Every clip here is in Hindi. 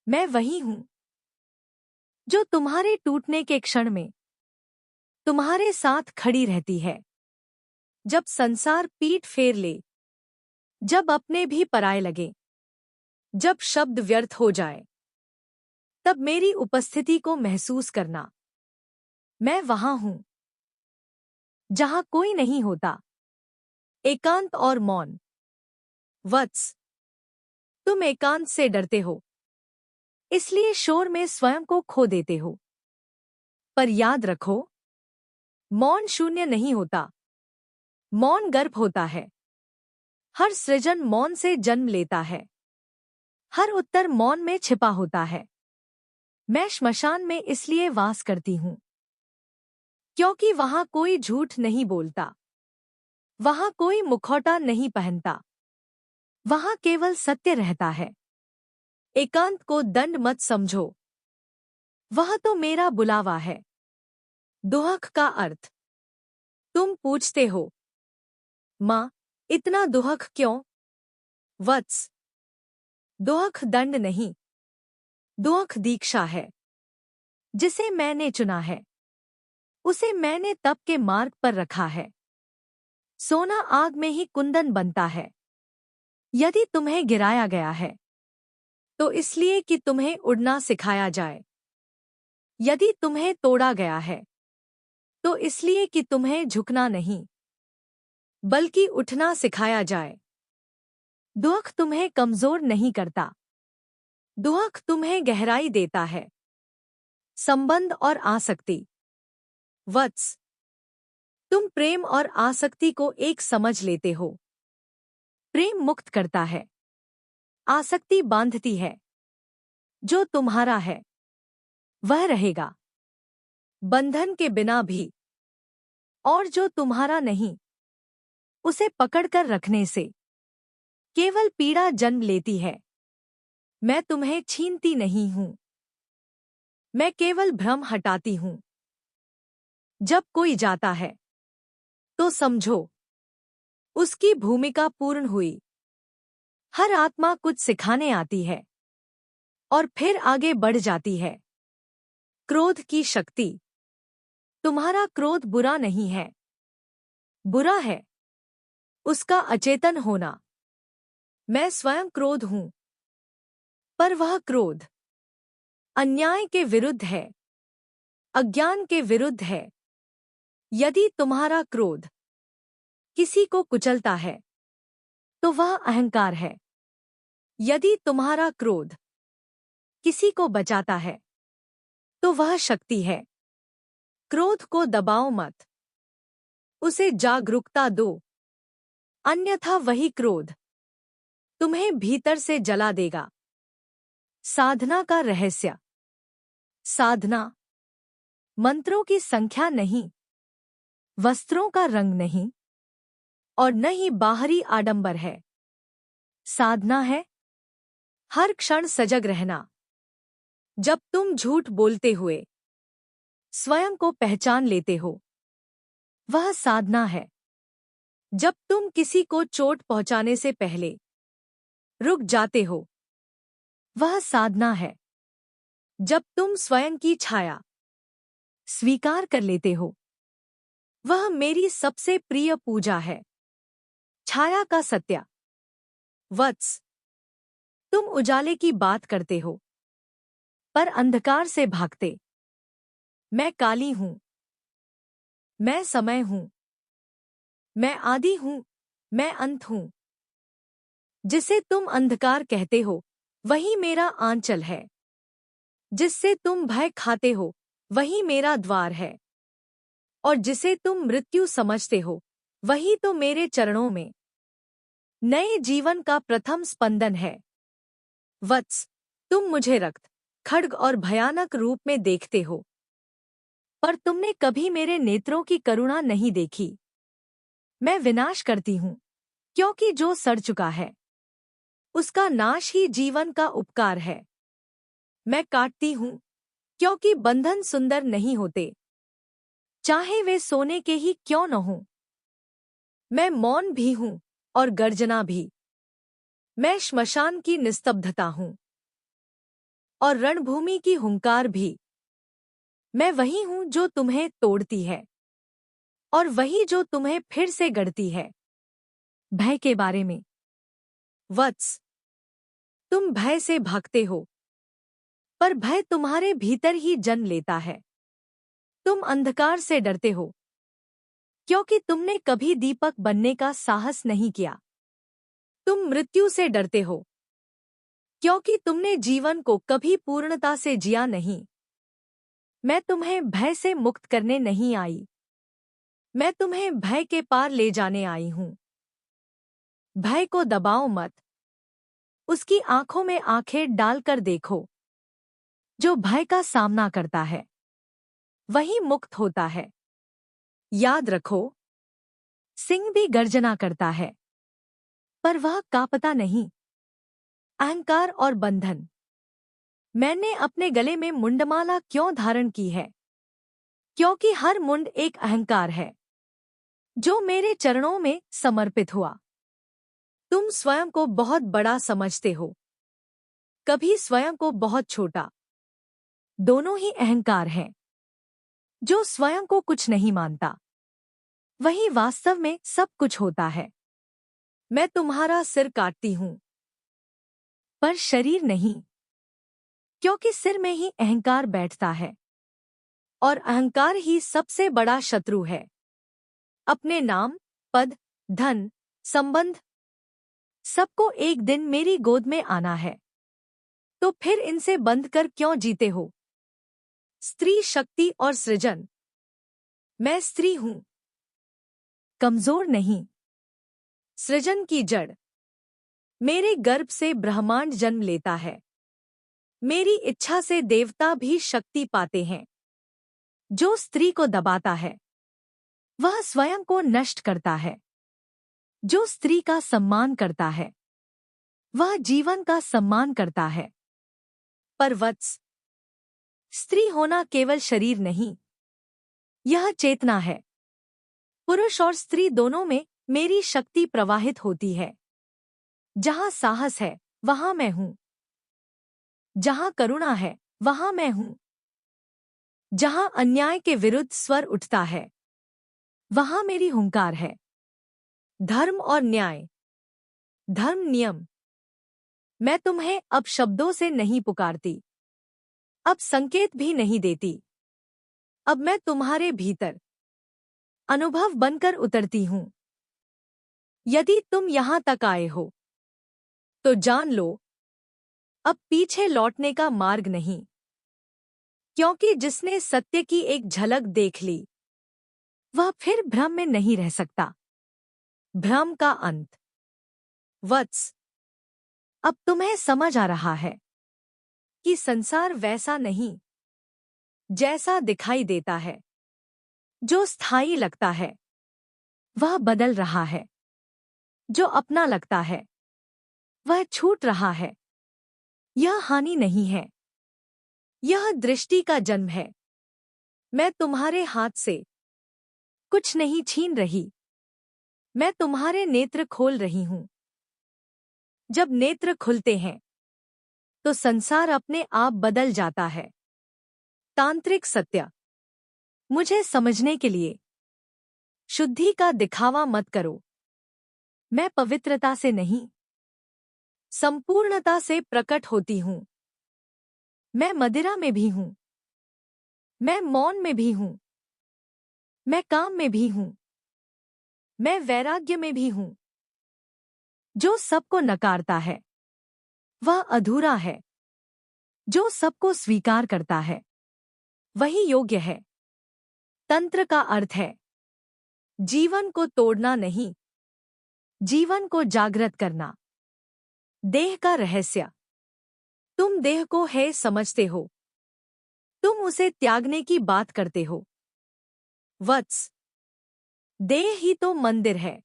मैं वही हूं जो तुम्हारे टूटने के क्षण में तुम्हारे साथ खड़ी रहती है। जब संसार पीठ फेर ले, जब अपने भी पराए लगे, जब शब्द व्यर्थ हो जाए, तब मेरी उपस्थिति को महसूस करना। मैं वहां हूं जहां कोई नहीं होता, एकांत और मौन। वत्स, तुम एकांत से डरते हो, इसलिए शोर में स्वयं को खो देते हो। पर याद रखो, मौन शून्य नहीं होता, मौन गर्भ होता है। हर सृजन मौन से जन्म लेता है, हर उत्तर मौन में छिपा होता है। मैं श्मशान में इसलिए वास करती हूं क्योंकि वहां कोई झूठ नहीं बोलता, वहां कोई मुखौटा नहीं पहनता, वहां केवल सत्य रहता है। एकांत को दंड मत समझो, वह तो मेरा बुलावा है। दुहक का अर्थ। तुम पूछते हो, माँ, इतना दुहक क्यों? वत्स, दुहक दंड नहीं, दुहक दीक्षा है, जिसे मैंने चुना है, उसे मैंने तप के मार्ग पर रखा है। सोना आग में ही कुंदन बनता है। यदि तुम्हें गिराया गया है तो इसलिए कि तुम्हें उड़ना सिखाया जाए। यदि तुम्हें तोड़ा गया है तो इसलिए कि तुम्हें झुकना नहीं बल्कि उठना सिखाया जाए। दुख तुम्हें कमजोर नहीं करता, दुख तुम्हें गहराई देता है। संबंध और आसक्ति। वत्स, तुम प्रेम और आसक्ति को एक समझ लेते हो। प्रेम मुक्त करता है, आसक्ति बांधती है। जो तुम्हारा है वह रहेगा, बंधन के बिना भी। और जो तुम्हारा नहीं, उसे पकड़कर रखने से केवल पीड़ा जन्म लेती है। मैं तुम्हें छीनती नहीं हूं, मैं केवल भ्रम हटाती हूं। जब कोई जाता है तो समझो उसकी भूमिका पूर्ण हुई। हर आत्मा कुछ सिखाने आती है और फिर आगे बढ़ जाती है। क्रोध की शक्ति। तुम्हारा क्रोध बुरा नहीं है, बुरा है उसका अचेतन होना। मैं स्वयं क्रोध हूं, पर वह क्रोध अन्याय के विरुद्ध है, अज्ञान के विरुद्ध है। यदि तुम्हारा क्रोध किसी को कुचलता है तो वह अहंकार है। यदि तुम्हारा क्रोध किसी को बचाता है तो वह शक्ति है। क्रोध को दबाओ मत, उसे जागरूकता दो, अन्यथा वही क्रोध तुम्हें भीतर से जला देगा। साधना का रहस्य। साधना मंत्रों की संख्या नहीं, वस्त्रों का रंग नहीं, और न ही बाहरी आडंबर है। साधना है हर क्षण सजग रहना। जब तुम झूठ बोलते हुए स्वयं को पहचान लेते हो, वह साधना है। जब तुम किसी को चोट पहुंचाने से पहले रुक जाते हो, वह साधना है। जब तुम स्वयं की छाया स्वीकार कर लेते हो, वह मेरी सबसे प्रिय पूजा है। छाया का सत्य। वत्स, तुम उजाले की बात करते हो पर अंधकार से भागते। मैं काली हूं, मैं समय हूं, मैं आदि हूं, मैं अंत हूं। जिसे तुम अंधकार कहते हो वही मेरा आंचल है, जिससे तुम भय खाते हो वही मेरा द्वार है, और जिसे तुम मृत्यु समझते हो वही तो मेरे चरणों में नए जीवन का प्रथम स्पंदन है। वत्स, तुम मुझे रक्त, खड्ग और भयानक रूप में देखते हो, पर तुमने कभी मेरे नेत्रों की करुणा नहीं देखी। मैं विनाश करती हूं क्योंकि जो सड़ चुका है उसका नाश ही जीवन का उपकार है। मैं काटती हूं क्योंकि बंधन सुंदर नहीं होते, चाहे वे सोने के ही क्यों न हों। मैं मौन भी हूं और गर्जना भी। मैं श्मशान की निस्तब्धता हूं और रणभूमि की हुंकार भी। मैं वही हूं जो तुम्हें तोड़ती है और वही जो तुम्हें फिर से गढ़ती है। भय के बारे में। वत्स, तुम भय से भागते हो, पर भय तुम्हारे भीतर ही जन्म लेता है। तुम अंधकार से डरते हो क्योंकि तुमने कभी दीपक बनने का साहस नहीं किया। तुम मृत्यु से डरते हो क्योंकि तुमने जीवन को कभी पूर्णता से जिया नहीं। मैं तुम्हें भय से मुक्त करने नहीं आई, मैं तुम्हें भय के पार ले जाने आई हूं। भय को दबाओ मत, उसकी आंखों में आंखें डालकर देखो। जो भय का सामना करता है वही मुक्त होता है। याद रखो, सिंह भी गर्जना करता है, पर वह कांपता नहीं। अहंकार और बंधन। मैंने अपने गले में मुंडमाला क्यों धारण की है? क्योंकि हर मुंड एक अहंकार है जो मेरे चरणों में समर्पित हुआ। तुम स्वयं को बहुत बड़ा समझते हो, कभी स्वयं को बहुत छोटा। दोनों ही अहंकार हैं। जो स्वयं को कुछ नहीं मानता वही वास्तव में सब कुछ होता है। मैं तुम्हारा सिर काटती हूं, पर शरीर नहीं, क्योंकि सिर में ही अहंकार बैठता है और अहंकार ही सबसे बड़ा शत्रु है। अपने नाम, पद, धन, संबंध, सबको एक दिन मेरी गोद में आना है, तो फिर इनसे बंध कर क्यों जीते हो? स्त्री शक्ति और सृजन। मैं स्त्री हूं, कमजोर नहीं। सृजन की जड़। मेरे गर्भ से ब्रह्मांड जन्म लेता है। मेरी इच्छा से देवता भी शक्ति पाते हैं। जो स्त्री को दबाता है वह स्वयं को नष्ट करता है। जो स्त्री का सम्मान करता है वह जीवन का सम्मान करता है। पर वत्स, स्त्री होना केवल शरीर नहीं, यह चेतना है। पुरुष और स्त्री दोनों में मेरी शक्ति प्रवाहित होती है। जहां साहस है वहां मैं हूं, जहां करुणा है वहां मैं हूं, जहां अन्याय के विरुद्ध स्वर उठता है वहां मेरी हुंकार है। धर्म और न्याय। धर्म नियम। मैं तुम्हें अब शब्दों से नहीं पुकारती, अब संकेत भी नहीं देती। अब मैं तुम्हारे भीतर अनुभव बनकर उतरती हूं। यदि तुम यहां तक आए हो तो जान लो, अब पीछे लौटने का मार्ग नहीं, क्योंकि जिसने सत्य की एक झलक देख ली वह फिर भ्रम में नहीं रह सकता। भ्रम का अंत। वत्स, अब तुम्हें समझ आ रहा है कि संसार वैसा नहीं जैसा दिखाई देता है। जो स्थायी लगता है वह बदल रहा है, जो अपना लगता है वह छूट रहा है। यह हानि नहीं है, यह दृष्टि का जन्म है। मैं तुम्हारे हाथ से कुछ नहीं छीन रही, मैं तुम्हारे नेत्र खोल रही हूं। जब नेत्र खुलते हैं तो संसार अपने आप बदल जाता है। तांत्रिक सत्य। मुझे समझने के लिए शुद्धि का दिखावा मत करो। मैं पवित्रता से नहीं, संपूर्णता से प्रकट होती हूं। मैं मदिरा में भी हूं, मैं मौन में भी हूं, मैं काम में भी हूं, मैं वैराग्य में भी हूं। जो सबको नकारता है वह अधूरा है, जो सबको स्वीकार करता है वही योग्य है। तंत्र का अर्थ है जीवन को तोड़ना नहीं, जीवन को जागृत करना। देह का रहस्य। तुम देह को है समझते हो, तुम उसे त्यागने की बात करते हो। वत्स, देह ही तो मंदिर है।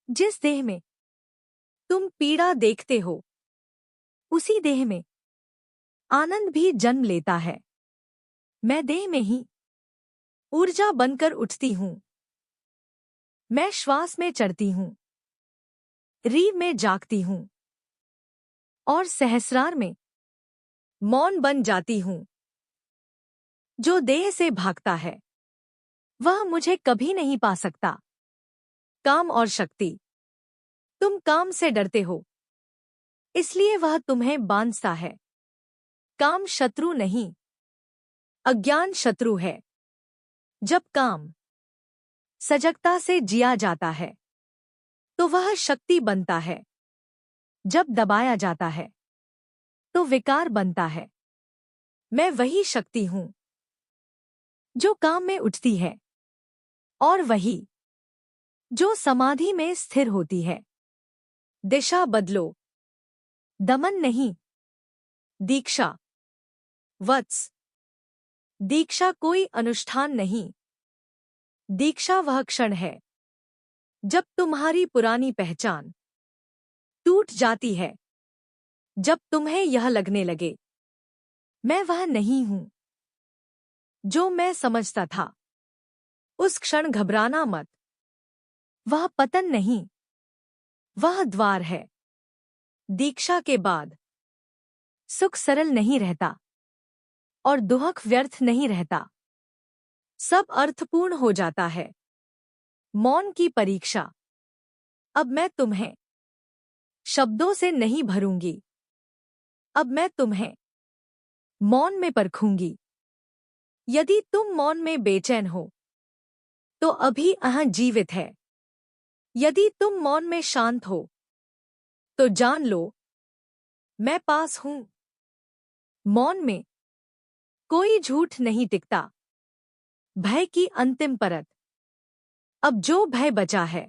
जिस देह में तुम पीड़ा देखते हो उसी देह में आनंद भी जन्म लेता है। मैं देह में ही ऊर्जा बनकर उठती हूं। मैं श्वास में चढ़ती हूं, रीव में जागती हूं और सहस्रार में मौन बन जाती हूँ। जो देह से भागता है वह मुझे कभी नहीं पा सकता। काम और शक्ति। तुम काम से डरते हो, इसलिए वह तुम्हें बांधता है। काम शत्रु नहीं, अज्ञान शत्रु है। जब काम सजगता से जिया जाता है तो वह शक्ति बनता है। जब दबाया जाता है तो विकार बनता है। मैं वही शक्ति हूं जो काम में उठती है और वही जो समाधि में स्थिर होती है। दिशा बदलो, दमन नहीं। दीक्षा। वत्स, दीक्षा कोई अनुष्ठान नहीं। दीक्षा वह क्षण है जब तुम्हारी पुरानी पहचान टूट जाती है। जब तुम्हें यह लगने लगे मैं वह नहीं हूं जो मैं समझता था। उस क्षण घबराना मत। वह पतन नहीं, वह द्वार है। दीक्षा के बाद सुख सरल नहीं रहता और दुख व्यर्थ नहीं रहता। सब अर्थपूर्ण हो जाता है। मौन की परीक्षा। अब मैं तुम्हें शब्दों से नहीं भरूंगी। अब मैं तुम्हें मौन में परखूंगी। यदि तुम मौन में बेचैन हो तो अभी जीवित है। यदि तुम मौन में शांत हो तो जान लो मैं पास हूं। मौन में कोई झूठ नहीं टिकता। भय की अंतिम परत। अब जो भय बचा है